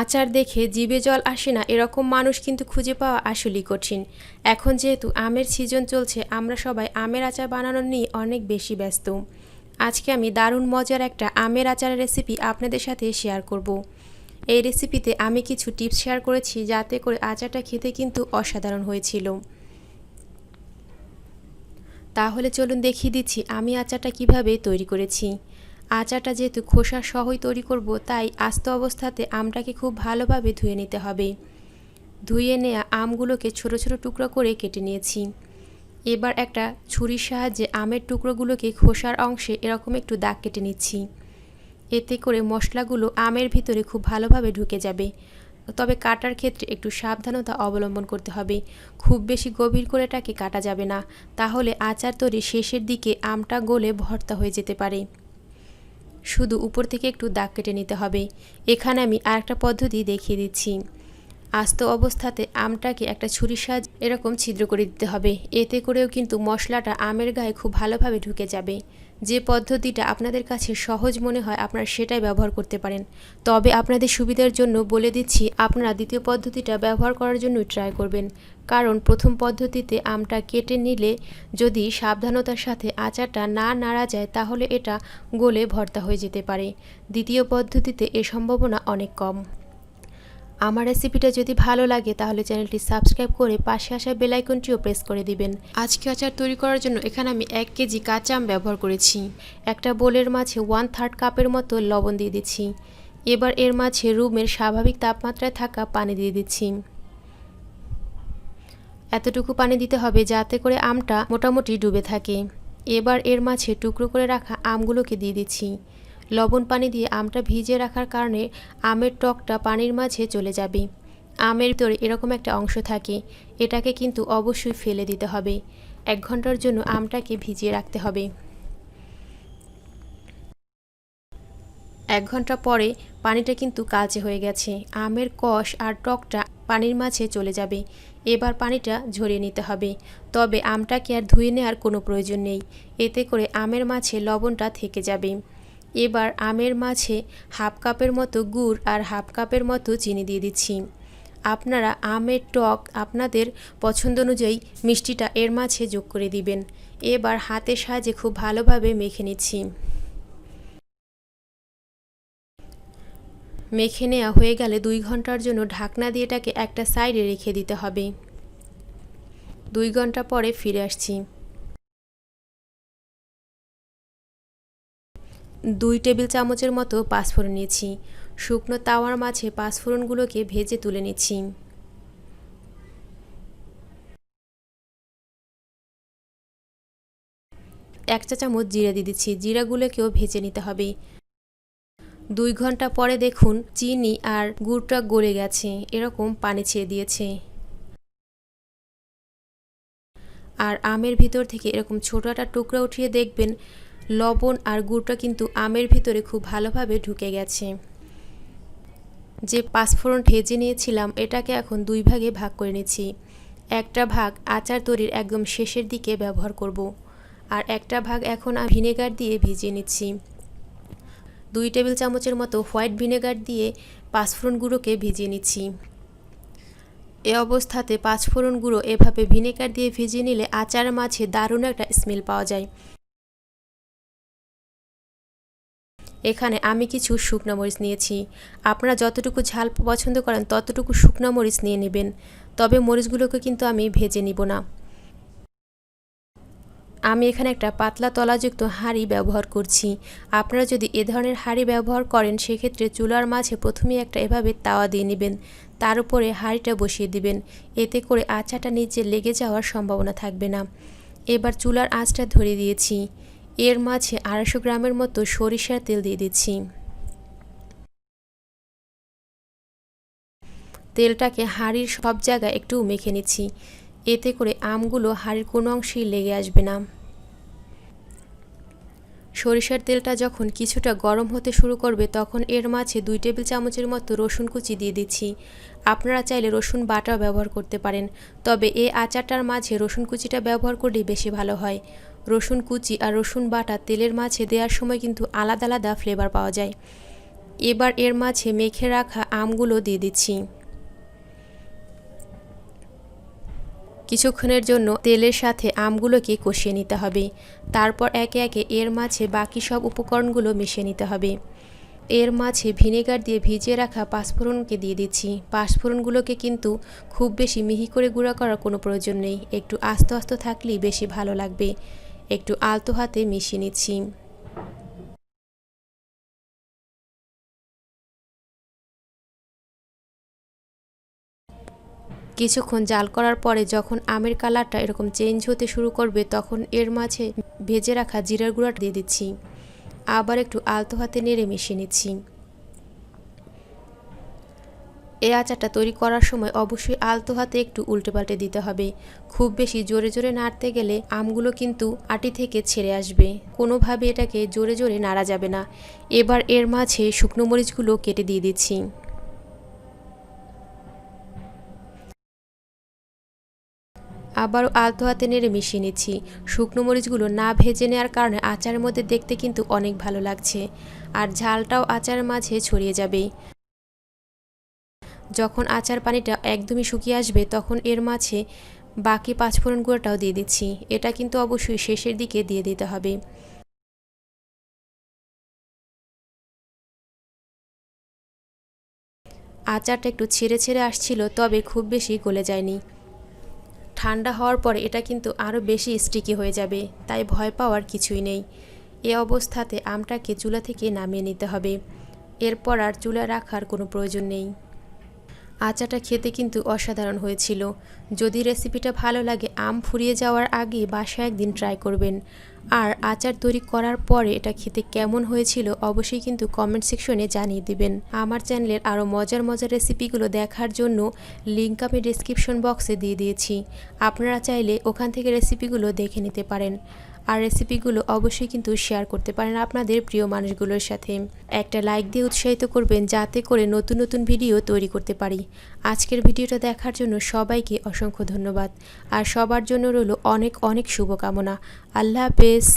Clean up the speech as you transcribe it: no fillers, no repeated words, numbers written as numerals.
আচার দেখে জিভে জল আসে না এরকম মানুষ কিন্তু খুঁজে পাওয়া আসলেই কঠিন। এখন যেহেতু আমের সিজন চলছে, আমরা সবাই আমের আচার বানানো নিয়ে অনেক বেশি ব্যস্ত। আজকে আমি দারুণ মজার একটা আমের আচারের রেসিপি আপনাদের সাথে শেয়ার করব। এই রেসিপিতে আমি কিছু টিপস শেয়ার করেছি, যাতে করে আচারটা খেতে কিন্তু অসাধারণ হয়েছিল। তাহলে চলুন দেখিয়ে দিচ্ছি আমি আচারটা কিভাবে তৈরি করেছি। আচারটা যেহেতু খোসা সহই তৈরি করব, তাই আস্ত অবস্থাতে আমটাকে খুব ভালোভাবে ধুয়ে নিতে হবে। ধুয়ে নেওয়া আমগুলোকে ছোট ছোট টুকরো করে কেটে নিয়েছি। এবার একটা ছুরির সাহায্যে আমের টুকরোগুলোকে খোসার অংশে এরকম একটু দাগ কেটে নিচ্ছি। এতে করে মশলাগুলো আমের ভিতরে খুব ভালোভাবে ঢুকে যাবে। তবে কাটার ক্ষেত্রে একটু সাবধানতা অবলম্বন করতে হবে। খুব বেশি গভীর করে এটাকে কাটা যাবে না, তাহলে আচার তৈরির শেষের দিকে আমটা গলে ভর্তা হয়ে যেতে পারে। শুধু উপর থেকে একটু দাগ কেটে নিতে হবে। এখানে আমি আরেকটা পদ্ধতি দেখিয়ে দিচ্ছি। আস্ত অবস্থাতে আমটাকে একটা ছুরির সাহায্যে এরকম ছিদ্র করে দিতে হবে। এতে করেও কিন্তু মশলাটা আমের গায়ে খুব ভালোভাবে ঢুকে যাবে। যে পদ্ধতিটা আপনাদের কাছে সহজ মনে হয় আপনারা সেটাই ব্যবহার করতে পারেন। তবে আপনাদের সুবিধার জন্য বলে দিচ্ছি, আপনারা দ্বিতীয় পদ্ধতিটা ব্যবহার করার জন্য ট্রাই করবেন। কারণ প্রথম পদ্ধতিতে আমটা কেটে নিলে যদি সাবধানতার সাথে আচারটা না নাড়া যায়, তাহলে এটা গলে ভর্তা হয়ে যেতে পারে। দ্বিতীয় পদ্ধতিতে এ সম্ভাবনা অনেক কম। আমার রেসিপিটা যদি ভালো লাগে তাহলে চ্যানেলটি সাবস্ক্রাইব করে পাশে আসা বেল আইকনটিও প্রেস করে দিবেন। আজকে আচার তৈরি করার জন্য এখানে আমি 1 কেজি কাঁচা আম ব্যবহার করেছি। একটা বোলের মাঝে 1/3 কাপের মতো লবণ দিয়ে দিচ্ছি। এবার এর মাঝে রুমের স্বাভাবিক তাপমাত্রায় থাকা পানি দিয়ে দিচ্ছি। এতটুকু পানি দিতে হবে যাতে করে আমটা মোটামুটি ডুবে থাকে। এবার এর মাঝে টুকরো করে রাখা আমগুলোকে দিয়ে দিচ্ছি। লবণ পানি দিয়ে আমটা ভিজিয়ে রাখার কারণে আমের টকটা পানির মাঝে চলে যাবে। আমের ভিতরে এরকম একটা অংশ থাকে, এটাকে কিন্তু অবশ্যই ফেলে দিতে হবে। 1 ঘন্টার জন্য আমটাকে ভিজিয়ে রাখতে হবে। 1 ঘন্টা পরে পানিটা কিন্তু কালচে হয়ে গেছে। আমের কষ আর টকটা পানির মাঝে চলে যাবে। এবার পানিটা ঝরিয়ে নিতে হবে। তবে আমটাকে আর ধুয়ে নেওয়ার কোনো প্রয়োজন নেই, এতে করে আমের মাঝে লবণটা থেকে যাবে। এবার আমের মাঝে 1/2 কাপের মতো গুড় আর 1/2 কাপের মতো চিনি দিয়ে দিচ্ছি। আপনারা আমের টক আপনাদের পছন্দ অনুযায়ী মিষ্টিটা এর মাঝে যোগ করে দিবেন। এবার হাতের সাহায্যে খুব ভালোভাবে মেখে নিচ্ছি। মেখে নেওয়া হয়ে গেলে 2 ঘন্টার জন্য ঢাকনা দিয়ে এটাকে একটা সাইডে রেখে দিতে হবে। 2 ঘন্টা পরে ফিরে আসছি। 2 টেবিল চামচের মতো পাঁচফোড়ন নিয়েছি। শুকনো তাওয়ার মাঝে পাঁচফোড়নগুলোকে ভেজে তুলে নিচ্ছি। এক চা চামচ জিরা দিয়ে দিচ্ছি। জিরাগুলোকেও ভেজে নিতে হবে। 2 ঘন্টা পরে দেখুন চিনি আর গুড়টা গলে গেছে, এরকম পানি ছেড়ে দিয়েছে। আর আমের ভিতর থেকে এরকম ছোট একটা টুকরা উঠিয়ে দেখবেন লবণ আর গুড়টা কিন্তু আমের ভিতরে খুব ভালোভাবে ঢুকে গেছে। যে পাঁচফোড়ন ভেজে নিয়েছিলাম এটাকে এখন 2 ভাগে ভাগ করে নিচ্ছি। একটা ভাগ আচার তৈরির একদম শেষের দিকে ব্যবহার করব, আর একটা ভাগ এখন ভিনেগার দিয়ে ভিজিয়ে নিচ্ছি। 2 টেবিল চামচের মতো হোয়াইট ভিনেগার দিয়ে পাঁচফোড়ন গুঁড়োকে ভিজিয়ে নিচ্ছি। এ অবস্থাতে পাঁচফোড়ন গুঁড়ো এভাবে ভিনেগার দিয়ে ভিজিয়ে নিলে আচারের মাঝে দারুণ একটা স্মেল পাওয়া যায়। এখানে আমি কিছু শুকনো মরিচ নিয়েছি। আপনারা যতটুকু ঝাল পছন্দ করেন ততটুকু শুকনো মরিচ নিয়ে নেবেন। তবে মরিচগুলোকে কিন্তু আমি ভেজে নিব না। আমি এখানে একটা পাতলা তলাযুক্ত হাঁড়ি ব্যবহার করছি। আপনারা যদি এ ধরনের হাঁড়ি ব্যবহার করেন সেক্ষেত্রে চুলার মাঝে প্রথমেই একটা এভাবে তাওয়া দিয়ে নেবেন, তার উপরে হাঁড়িটা বসিয়ে দিবেন। এতে করে আচাটা নিচে লেগে যাওয়ার সম্ভাবনা থাকবে না। এবার চুলার আঁচটা ধরিয়ে দিয়েছি। এর মাঝে 250 গ্রামের মতো সরিষার তেল দিয়ে দিচ্ছি। তেলটাকে হাঁড়ির সব জায়গায় একটু মেখে নিচ্ছি, এতে করে আমগুলো হাঁড়ির কোনো অংশেই লেগে আসবে না। সরিষার তেলটা যখন কিছুটা গরম হতে শুরু করবে তখন এর মাঝে 2 টেবিল চামচের মতো রসুন কুচি দিয়ে দিচ্ছি। আপনারা চাইলে রসুন বাটাও ব্যবহার করতে পারেন, তবে এই আচারটার মাঝে রসুন কুচিটা ব্যবহার করলেই বেশি ভালো হয়। রসুন কুচি আর রসুন বাটা তেলের মাঝে দেওয়ার সময় কিন্তু আলাদা আলাদা ফ্লেভার পাওয়া যায়। এবার এর মাঝে মেখে রাখা আমগুলো দিয়ে দিচ্ছি। কিছুক্ষণের জন্য তেলের সাথে আমগুলোকে কষিয়ে নিতে হবে। তারপর একে একে এর মাঝে বাকি সব উপকরণগুলো মিশিয়ে নিতে হবে। এর মাঝে ভিনেগার দিয়ে ভিজিয়ে রাখা পাঁচফোড়নকে দিয়ে দিচ্ছি। পাঁচফোড়নগুলোকে কিন্তু খুব বেশি মিহি করে গুঁড়া করার কোনো প্রয়োজন নেই, একটু আস্তে আস্তে থাকলেই বেশি ভালো লাগবে। একটু আলতো হাতে মিশিয়ে নিচ্ছি। কিছুক্ষণ জাল করার পরে যখন আমের কালারটা এরকম চেঞ্জ হতে শুরু করবে তখন এর মাঝে ভেজে রাখা জিরার গুঁড়া দিয়ে দিচ্ছি। আবার একটু আলতো হাতে নেড়ে মিশিয়ে নিচ্ছি। এই আচারটা তৈরি করার সময় অবশ্যই আলতো হাতে একটু উল্টে পাল্টে দিতে হবে। খুব বেশি জোরে জোরে নাড়তে গেলে আমগুলো কিন্তু আটি থেকে ছেড়ে আসবে। কোনোভাবে এটাকে জোরে জোরে নাড়া যাবে না। এবার এর মাঝে শুকনো মরিচগুলো কেটে দিয়ে দিচ্ছি। আবারও আলতো হাতে নেড়ে মিশিয়ে নিচ্ছি। শুকনো মরিচগুলো না ভেজে নেওয়ার কারণে আচারের মধ্যে দেখতে কিন্তু অনেক ভালো লাগছে, আর ঝালটাও আচারের মাঝে ছড়িয়ে যাবে। যখন আচার পানিটা একদমই শুকিয়ে আসবে তখন এর মাঝে বাকি পাঁচফোড়ন গুঁড়োটাও দিয়ে দিচ্ছি। এটা কিন্তু অবশ্যই শেষের দিকে দিয়ে দিতে হবে। আচারটা একটু ছেড়ে ছেড়ে আসছিল, তবে খুব বেশি গলে যায়নি। ঠান্ডা হওয়ার পরে এটা কিন্তু আরও বেশি স্টিকি হয়ে যাবে, তাই ভয় পাওয়ার কিছুই নেই। এ অবস্থাতে আমটাকে চুলা থেকে নামিয়ে নিতে হবে। এরপর আর চুলা রাখার কোনো প্রয়োজন নেই। আচারটা খেতে কিন্তু অসাধারণ হয়েছিল। যদি রেসিপিটা ভালো লাগে আম ফুরিয়ে যাওয়ার আগে বাসায় একদিন ট্রাই করবেন। আর আচার তৈরি করার পরে এটা খেতে কেমন হয়েছিল অবশ্যই কিন্তু কমেন্ট সেকশনে জানিয়ে দিবেন। আমার চ্যানেলের আরও মজার মজার রেসিপিগুলো দেখার জন্য লিঙ্ক আমি ডেসক্রিপশন বক্সে দিয়ে দিয়েছি। আপনারা চাইলে ওখান থেকে রেসিপিগুলো দেখে নিতে পারেন। আর রেসিপিগুলো অবশ্যই কিন্তু শেয়ার করতে পারেন আপনাদের প্রিয় মানুষগুলোর সাথে। একটা লাইক দিয়ে উৎসাহিত করবেন যাতে করে নতুন নতুন ভিডিও তৈরি করতে পারি। আজকের ভিডিওটা দেখার জন্য সবাইকে অসংখ্য ধন্যবাদ। আর সবার জন্য রইল অনেক অনেক শুভকামনা। আল্লাহ হাফেজ।